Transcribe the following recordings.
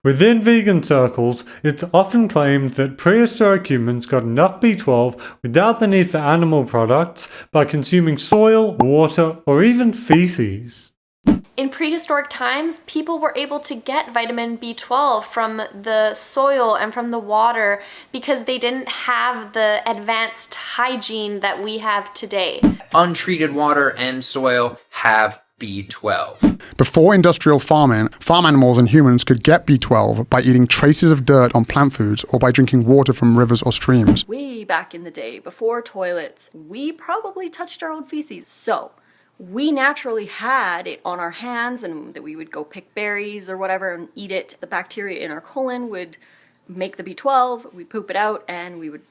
Within vegan circles, it's often claimed that prehistoric humans got enough B12 without the need for animal products by consuming soil, water, or even feces. In prehistoric times, people were able to get vitamin B12 from the soil and from the water because they didn't have the advanced hygiene that we have today. Untreated water and soil have B12. Before industrial farming, farm animals and humans could get B12 by eating traces of dirt on plant foods or by drinking water from rivers or streams. Way back in the day, before toilets, we probably touched our own feces. So we naturally had it on our hands, and that we would go pick berries or whatever and eat it. The bacteria in our colon would make the B12, we'd poop it out, and we would,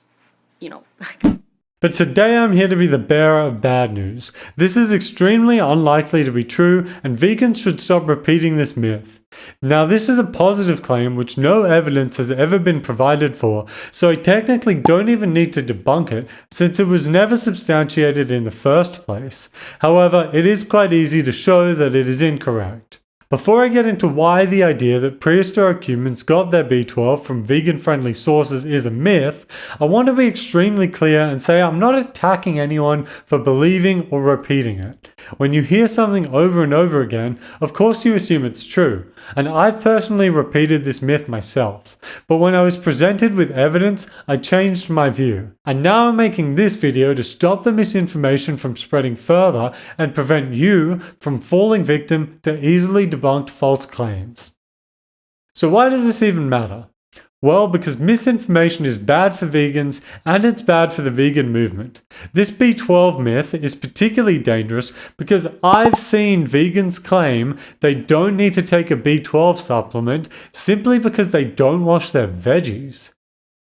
But today I'm here to be the bearer of bad news. This is extremely unlikely to be true, and vegans should stop repeating this myth. Now, this is a positive claim which no evidence has ever been provided for, so I technically don't even need to debunk it, since it was never substantiated in the first place. However, it is quite easy to show that it is incorrect. Before I get into why the idea that prehistoric humans got their B12 from vegan-friendly sources is a myth, I want to be extremely clear and say I'm not attacking anyone for believing or repeating it. When you hear something over and over again, of course you assume it's true, and I've personally repeated this myth myself. But when I was presented with evidence, I changed my view. And now I'm making this video to stop the misinformation from spreading further and prevent you from falling victim to easily debunked false claims. So why does this even matter? Well, because misinformation is bad for vegans and it's bad for the vegan movement. This B12 myth is particularly dangerous because I've seen vegans claim they don't need to take a B12 supplement simply because they don't wash their veggies.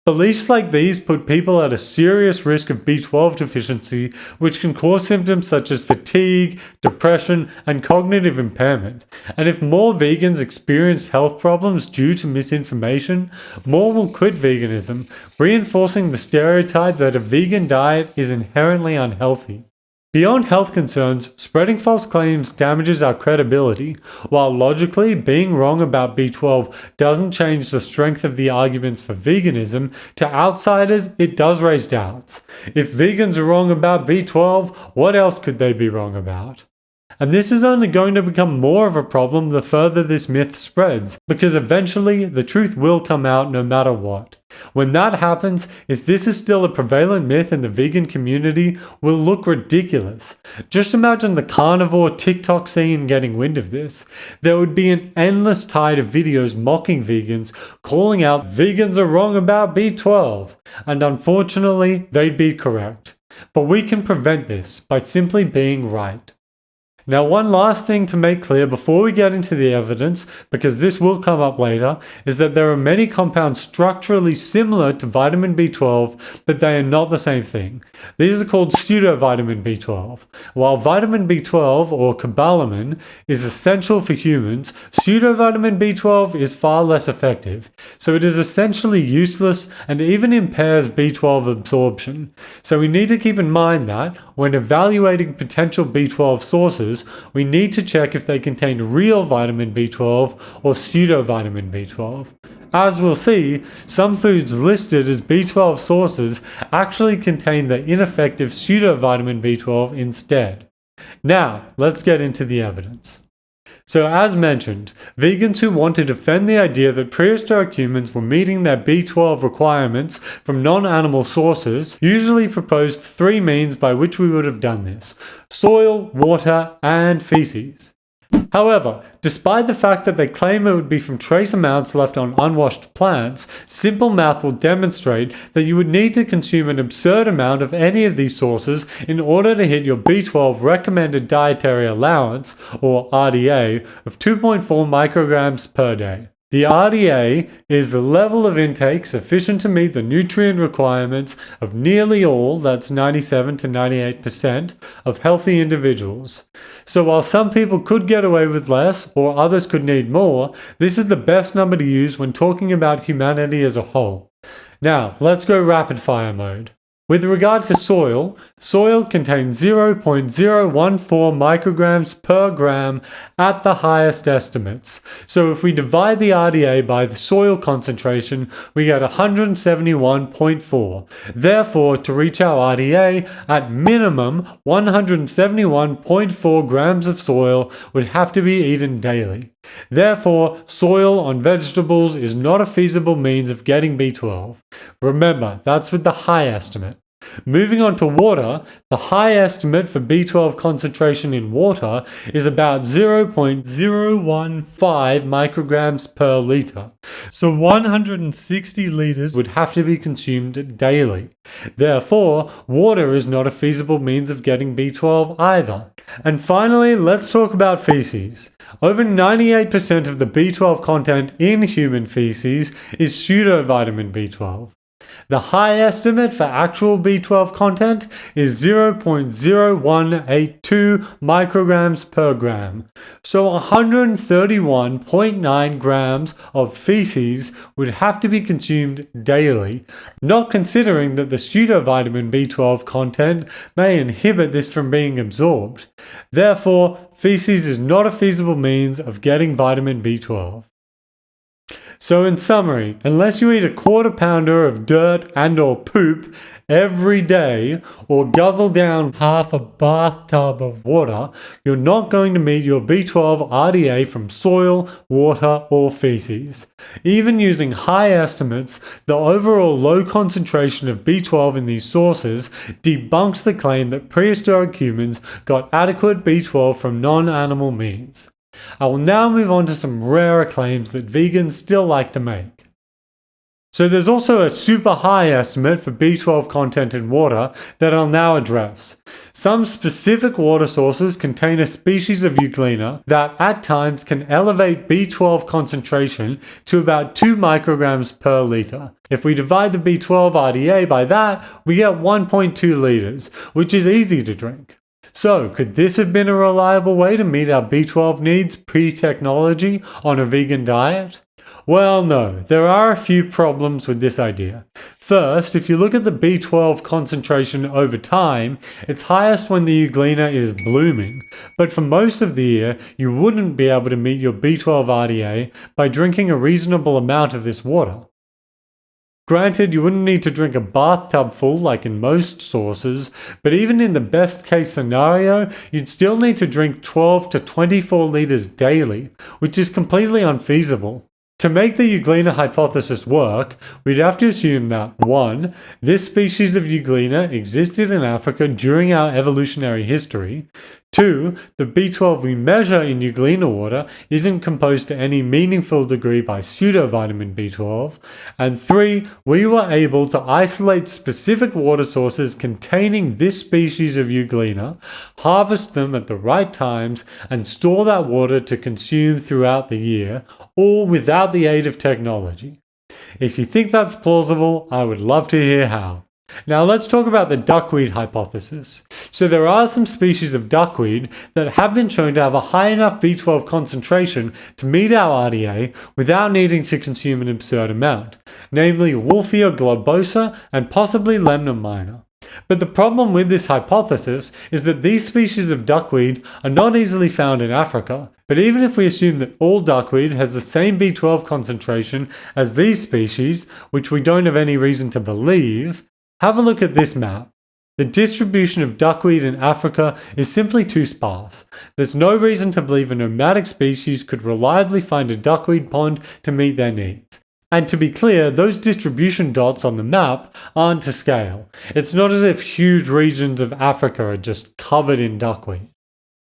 Beliefs like these put people at a serious risk of B12 deficiency, which can cause symptoms such as fatigue, depression, and cognitive impairment. And if more vegans experience health problems due to misinformation, more will quit veganism, reinforcing the stereotype that a vegan diet is inherently unhealthy. Beyond health concerns, spreading false claims damages our credibility, while logically being wrong about B12 doesn't change the strength of the arguments for veganism. To outsiders, it does raise doubts. If vegans are wrong about B12, what else could they be wrong about? And this is only going to become more of a problem the further this myth spreads, because eventually the truth will come out no matter what. When that happens, if this is still a prevalent myth in the vegan community, will look ridiculous. Just imagine the carnivore TikTok scene getting wind of this. There would be an endless tide of videos mocking vegans, calling out vegans are wrong about B12, and unfortunately, they'd be correct. But we can prevent this by simply being right. Now, one last thing to make clear before we get into the evidence, because this will come up later, is that there are many compounds structurally similar to vitamin B12, but they are not the same thing. These are called pseudovitamin B12. While vitamin B12, or cobalamin, is essential for humans, pseudovitamin B12 is far less effective. So it is essentially useless and even impairs B12 absorption. So we need to keep in mind that, when evaluating potential B12 sources, we need to check if they contain real vitamin B12 or pseudovitamin B12. As we'll see, some foods listed as B12 sources actually contain the ineffective pseudovitamin B12 instead. Now, let's get into the evidence. So as mentioned, vegans who want to defend the idea that prehistoric humans were meeting their B12 requirements from non-animal sources usually proposed three means by which we would have done this: soil, water, and feces. However, despite the fact that they claim it would be from trace amounts left on unwashed plants, simple math will demonstrate that you would need to consume an absurd amount of any of these sources in order to hit your B12 recommended dietary allowance, or RDA, of 2.4 micrograms per day. The RDA is the level of intake sufficient to meet the nutrient requirements of nearly all, that's 97 to 98%, of healthy individuals. So while some people could get away with less, or others could need more, this is the best number to use when talking about humanity as a whole. Now, let's go rapid fire mode. With regard to soil, soil contains 0.014 micrograms per gram at the highest estimates. So if we divide the RDA by the soil concentration, we get 171.4. Therefore, to reach our RDA, at minimum 171.4 grams of soil would have to be eaten daily. Therefore, soil on vegetables is not a feasible means of getting B12. Remember, that's with the high estimate. Moving on to water, the high estimate for B12 concentration in water is about 0.015 micrograms per litre. So 160 litres would have to be consumed daily. Therefore, water is not a feasible means of getting B12 either. And finally, let's talk about feces. Over 98% of the B12 content in human feces is pseudovitamin B12. The high estimate for actual B12 content is 0.0182 micrograms per gram. So 131.9 grams of feces would have to be consumed daily, not considering that the pseudovitamin B12 content may inhibit this from being absorbed. Therefore, feces is not a feasible means of getting vitamin B12. So in summary, unless you eat a quarter pounder of dirt and or poop every day or guzzle down half a bathtub of water, you're not going to meet your B12 RDA from soil, water or feces. Even using high estimates, the overall low concentration of B12 in these sources debunks the claim that prehistoric humans got adequate B12 from non-animal means. I will now move on to some rarer claims that vegans still like to make. So there's also a super high estimate for B12 content in water that I'll now address. Some specific water sources contain a species of Euglena that at times can elevate B12 concentration to about 2 micrograms per litre. If we divide the B12 RDA by that, we get 1.2 litres, which is easy to drink. So, could this have been a reliable way to meet our B12 needs pre-technology on a vegan diet? Well, no, there are a few problems with this idea. First, if you look at the B12 concentration over time, it's highest when the Euglena is blooming, but for most of the year, you wouldn't be able to meet your B12 RDA by drinking a reasonable amount of this water. Granted, you wouldn't need to drink a bathtub full like in most sources, but even in the best case scenario, you'd still need to drink 12 to 24 litres daily, which is completely unfeasible. To make the Euglena hypothesis work, we'd have to assume that 1. This species of Euglena existed in Africa during our evolutionary history. 2. The B12 we measure in Euglena water isn't composed to any meaningful degree by pseudovitamin B12. And 3. We were able to isolate specific water sources containing this species of Euglena, harvest them at the right times, and store that water to consume throughout the year, all without the aid of technology. If you think that's plausible, I would love to hear how. Now let's talk about the duckweed hypothesis. So there are some species of duckweed that have been shown to have a high enough B12 concentration to meet our RDA without needing to consume an absurd amount, namely Wolfia globosa and possibly Lemna minor. But the problem with this hypothesis is that these species of duckweed are not easily found in Africa. But even if we assume that all duckweed has the same B12 concentration as these species, which we don't have any reason to believe, have a look at this map. The distribution of duckweed in Africa is simply too sparse. There's no reason to believe a nomadic species could reliably find a duckweed pond to meet their needs. And to be clear, those distribution dots on the map aren't to scale. It's not as if huge regions of Africa are just covered in duckweed.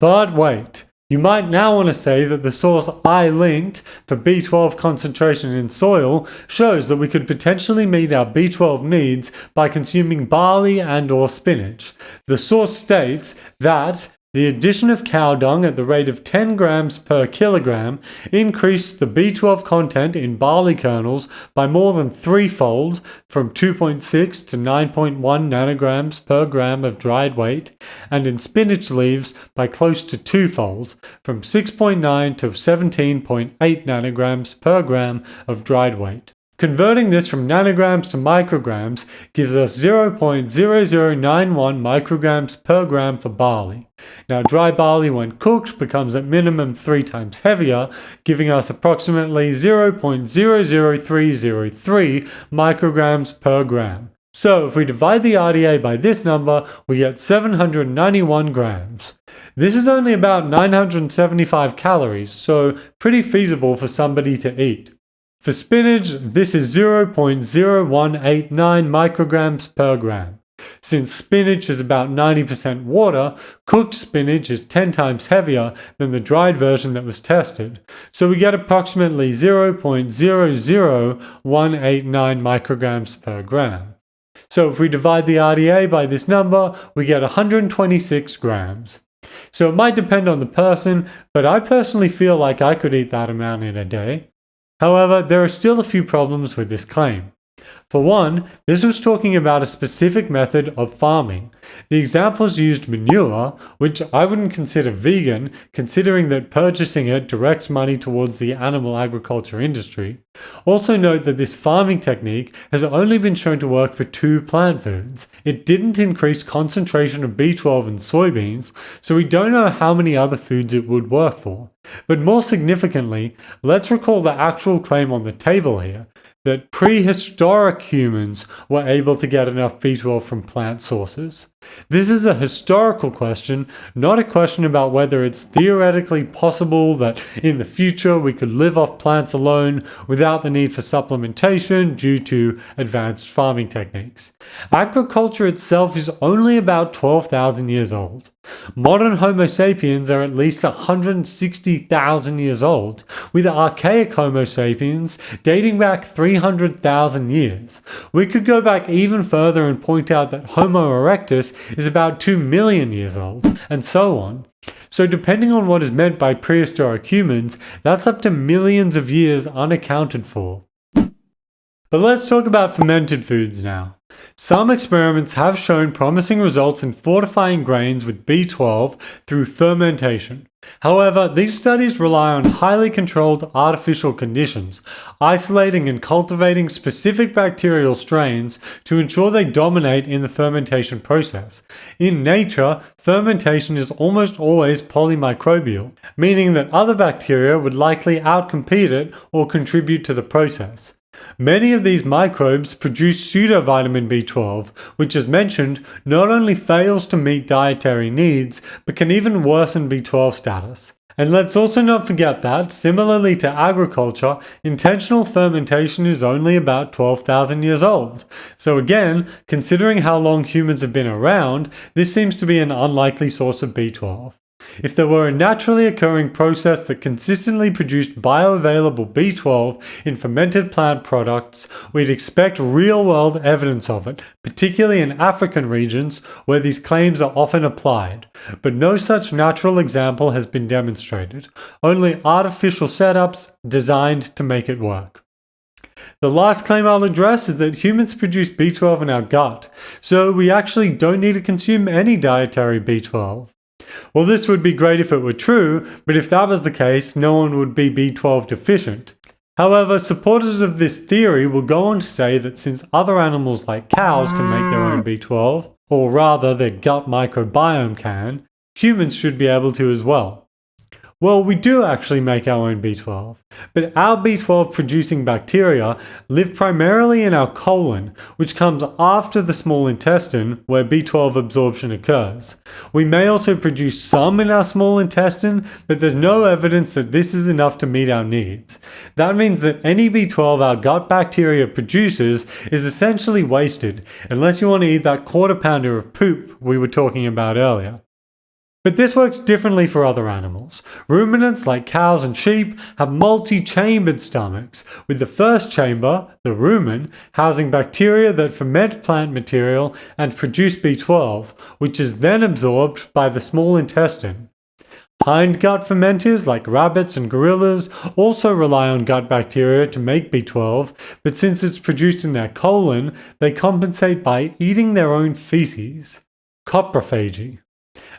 But wait. You might now want to say that the source I linked for B12 concentration in soil shows that we could potentially meet our B12 needs by consuming barley and or spinach. The source states that the addition of cow dung at the rate of 10 grams per kilogram increased the B12 content in barley kernels by more than threefold, from 2.6 to 9.1 nanograms per gram of dried weight, and in spinach leaves by close to twofold, from 6.9 to 17.8 nanograms per gram of dried weight. Converting this from nanograms to micrograms gives us 0.0091 micrograms per gram for barley. Now, dry barley when cooked becomes at minimum 3 times heavier, giving us approximately 0.00303 micrograms per gram. So, if we divide the RDA by this number, we get 791 grams. This is only about 975 calories, so pretty feasible for somebody to eat. For spinach, this is 0.0189 micrograms per gram. Since spinach is about 90% water, cooked spinach is 10 times heavier than the dried version that was tested, so we get approximately 0.00189 micrograms per gram. So if we divide the RDA by this number, we get 126 grams. So it might depend on the person, but I personally feel like I could eat that amount in a day. However, there are still a few problems with this claim. For one, this was talking about a specific method of farming. The examples used manure, which I wouldn't consider vegan, considering that purchasing it directs money towards the animal agriculture industry. Also note that this farming technique has only been shown to work for 2 plant foods. It didn't increase concentration of B12 in soybeans, so we don't know how many other foods it would work for. But more significantly, let's recall the actual claim on the table here, that prehistoric humans were able to get enough B12 from plant sources. This is a historical question, not a question about whether it's theoretically possible that in the future we could live off plants alone without the need for supplementation due to advanced farming techniques. Agriculture itself is only about 12,000 years old. Modern Homo sapiens are at least 160,000 years old, with archaic Homo sapiens dating back 300,000 years. We could go back even further and point out that Homo erectus is about 2 million years old, and so on. So depending on what is meant by prehistoric humans, that's up to millions of years unaccounted for. But let's talk about fermented foods now. Some experiments have shown promising results in fortifying grains with B12 through fermentation. However, these studies rely on highly controlled artificial conditions, isolating and cultivating specific bacterial strains to ensure they dominate in the fermentation process. In nature, fermentation is almost always polymicrobial, meaning that other bacteria would likely outcompete it or contribute to the process. Many of these microbes produce pseudovitamin B12, which as mentioned, not only fails to meet dietary needs, but can even worsen B12 status. And let's also not forget that, similarly to agriculture, intentional fermentation is only about 12,000 years old. So again, considering how long humans have been around, this seems to be an unlikely source of B12. If there were a naturally occurring process that consistently produced bioavailable B12 in fermented plant products, we'd expect real-world evidence of it, particularly in African regions where these claims are often applied. But no such natural example has been demonstrated, only artificial setups designed to make it work. The last claim I'll address is that humans produce B12 in our gut, so we actually don't need to consume any dietary B12. Well, this would be great if it were true, but if that was the case, no one would be B12 deficient. However, supporters of this theory will go on to say that since other animals like cows can make their own B12, or rather their gut microbiome can, humans should be able to as well. Well, we do actually make our own B12, but our B12 producing bacteria live primarily in our colon, which comes after the small intestine where B12 absorption occurs. We may also produce some in our small intestine, but there's no evidence that this is enough to meet our needs. That means that any B12 our gut bacteria produces is essentially wasted, unless you want to eat that quarter pounder of poop we were talking about earlier. But this works differently for other animals. Ruminants like cows and sheep have multi-chambered stomachs, with the first chamber, the rumen, housing bacteria that ferment plant material and produce B12, which is then absorbed by the small intestine. Hindgut fermenters like rabbits and gorillas also rely on gut bacteria to make B12, but since it's produced in their colon, they compensate by eating their own feces. Coprophagy.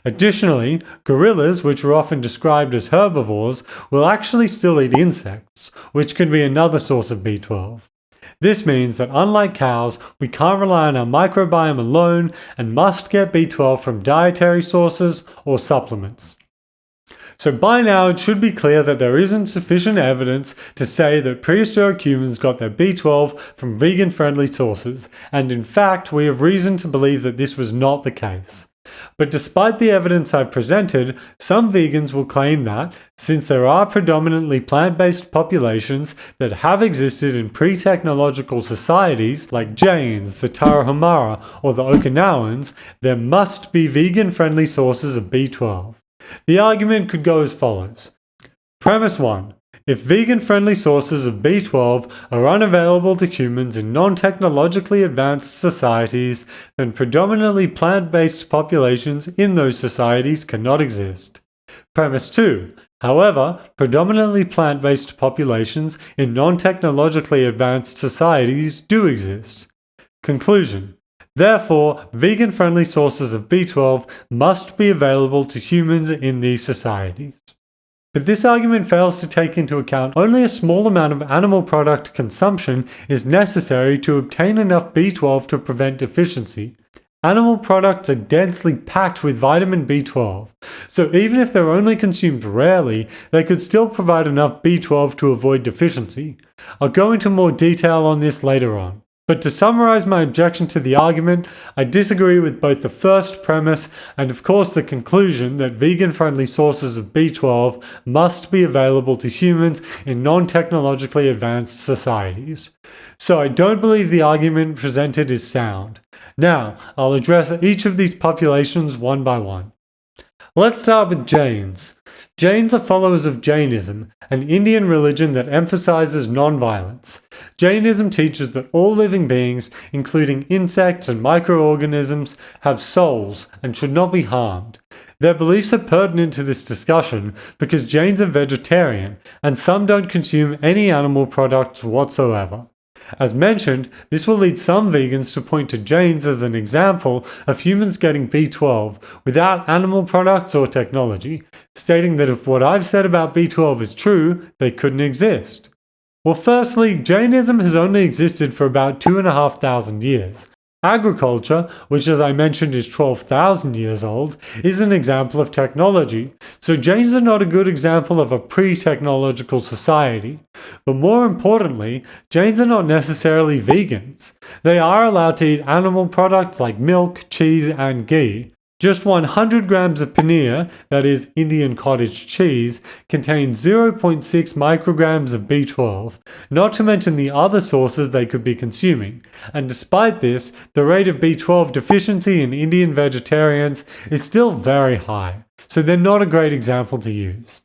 Additionally, gorillas, which are often described as herbivores, will actually still eat insects, which can be another source of B12. This means that unlike cows, we can't rely on our microbiome alone and must get B12 from dietary sources or supplements. So by now it should be clear that there isn't sufficient evidence to say that prehistoric humans got their B12 from vegan-friendly sources, and in fact we have reason to believe that this was not the case. But despite the evidence I've presented, some vegans will claim that, since there are predominantly plant-based populations that have existed in pre-technological societies like Jains, the Tarahumara, or the Okinawans, there must be vegan-friendly sources of B12. The argument could go as follows. Premise 1. If vegan-friendly sources of B12 are unavailable to humans in non-technologically advanced societies, then predominantly plant-based populations in those societies cannot exist. Premise 2. However, predominantly plant-based populations in non-technologically advanced societies do exist. Conclusion. Therefore, vegan-friendly sources of B12 must be available to humans in these societies. But this argument fails to take into account only a small amount of animal product consumption is necessary to obtain enough B12 to prevent deficiency. Animal products are densely packed with vitamin B12, so even if they're only consumed rarely, they could still provide enough B12 to avoid deficiency. I'll go into more detail on this later on. But to summarize my objection to the argument, I disagree with both the first premise and of course the conclusion that vegan-friendly sources of B12 must be available to humans in non-technologically advanced societies. So I don't believe the argument presented is sound. Now, I'll address each of these populations one by one. Let's start with Jains. Jains are followers of Jainism, an Indian religion that emphasizes non-violence. Jainism teaches that all living beings, including insects and microorganisms, have souls and should not be harmed. Their beliefs are pertinent to this discussion because Jains are vegetarian, and some don't consume any animal products whatsoever. As mentioned, this will lead some vegans to point to Jains as an example of humans getting B12 without animal products or technology, stating that if what I've said about B12 is true, they couldn't exist. Well, firstly, Jainism has only existed for about 2,500 years. Agriculture, which as I mentioned is 12,000 years old, is an example of technology, so Jains are not a good example of a pre-technological society. But more importantly, Jains are not necessarily vegans. They are allowed to eat animal products like milk, cheese, and ghee. Just 100 grams of paneer, that is Indian cottage cheese, contains 0.6 micrograms of B12, not to mention the other sources they could be consuming. And despite this, the rate of B12 deficiency in Indian vegetarians is still very high, so they're not a great example to use.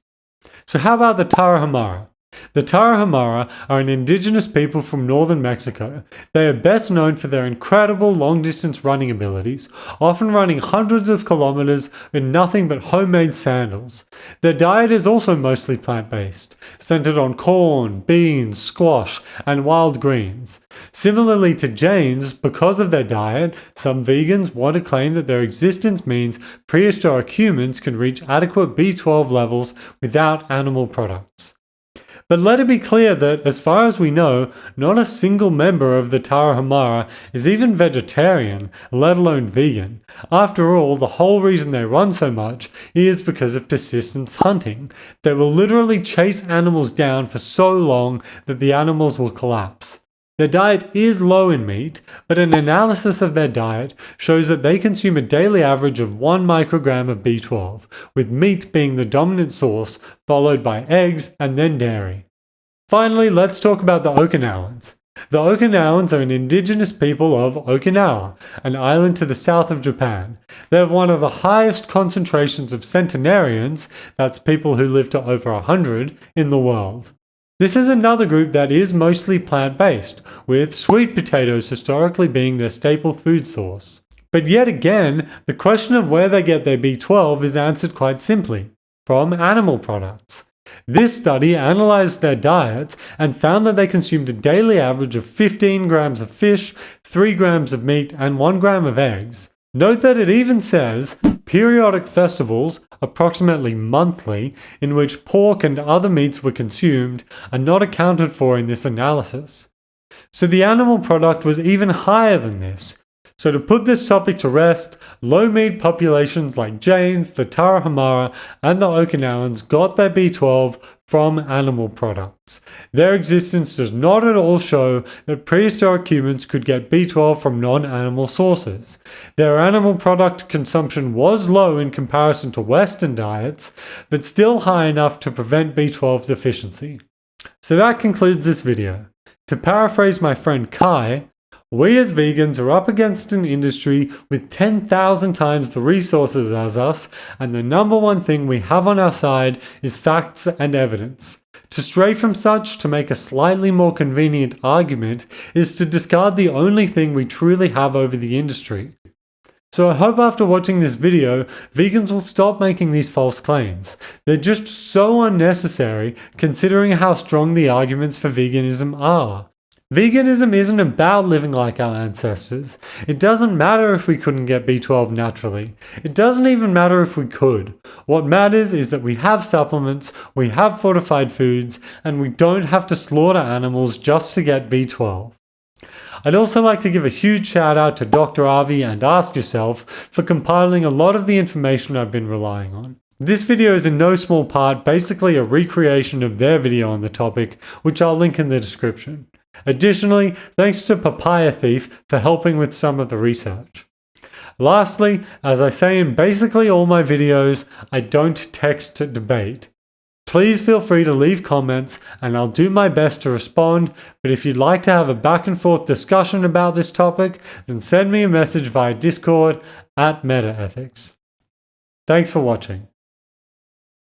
So how about the Tarahumara? The Tarahumara are an indigenous people from northern Mexico. They are best known for their incredible long-distance running abilities, often running hundreds of kilometers in nothing but homemade sandals. Their diet is also mostly plant-based, centered on corn, beans, squash, and wild greens. Similarly to Jains, because of their diet, some vegans want to claim that their existence means prehistoric humans can reach adequate B12 levels without animal products. But let it be clear that, as far as we know, not a single member of the Tarahumara is even vegetarian, let alone vegan. After all, the whole reason they run so much is because of persistence hunting. They will literally chase animals down for so long that the animals will collapse. Their diet is low in meat, but an analysis of their diet shows that they consume a daily average of 1 microgram of B12, with meat being the dominant source, followed by eggs and then dairy. Finally, let's talk about the Okinawans. The Okinawans are an indigenous people of Okinawa, an island to the south of Japan. They have one of the highest concentrations of centenarians, that's people who live to over 100, in the world. This is another group that is mostly plant-based, with sweet potatoes historically being their staple food source. But yet again, the question of where they get their B12 is answered quite simply, from animal products. This study analyzed their diets and found that they consumed a daily average of 15 grams of fish, 3 grams of meat, and 1 gram of eggs. Note that it even says periodic festivals, approximately monthly, in which pork and other meats were consumed, are not accounted for in this analysis. So the animal product was even higher than this. So to put this topic to rest, low meat populations like Jains, the Tarahumara, and the Okinawans got their B12 from animal products. Their existence does not at all show that prehistoric humans could get B12 from non-animal sources. Their animal product consumption was low in comparison to Western diets, but still high enough to prevent B12 deficiency. So that concludes this video. To paraphrase my friend Kai, we as vegans are up against an industry with 10,000 times the resources as us, and the number one thing we have on our side is facts and evidence. To stray from such to make a slightly more convenient argument is to discard the only thing we truly have over the industry. So I hope after watching this video, vegans will stop making these false claims. They're just so unnecessary considering how strong the arguments for veganism are. Veganism isn't about living like our ancestors. It doesn't matter if we couldn't get B12 naturally. It doesn't even matter if we could. What matters is that we have supplements, we have fortified foods, and we don't have to slaughter animals just to get B12. I'd also like to give a huge shout out to Dr. Avi and Ask Yourself for compiling a lot of the information I've been relying on. This video is in no small part basically a recreation of their video on the topic, which I'll link in the description. Additionally, thanks to Papaya Thief for helping with some of the research. Lastly, as I say in basically all my videos, I don't text to debate. Please feel free to leave comments and I'll do my best to respond, but if you'd like to have a back and forth discussion about this topic, then send me a message via Discord at MehtaEthics. Thanks for watching.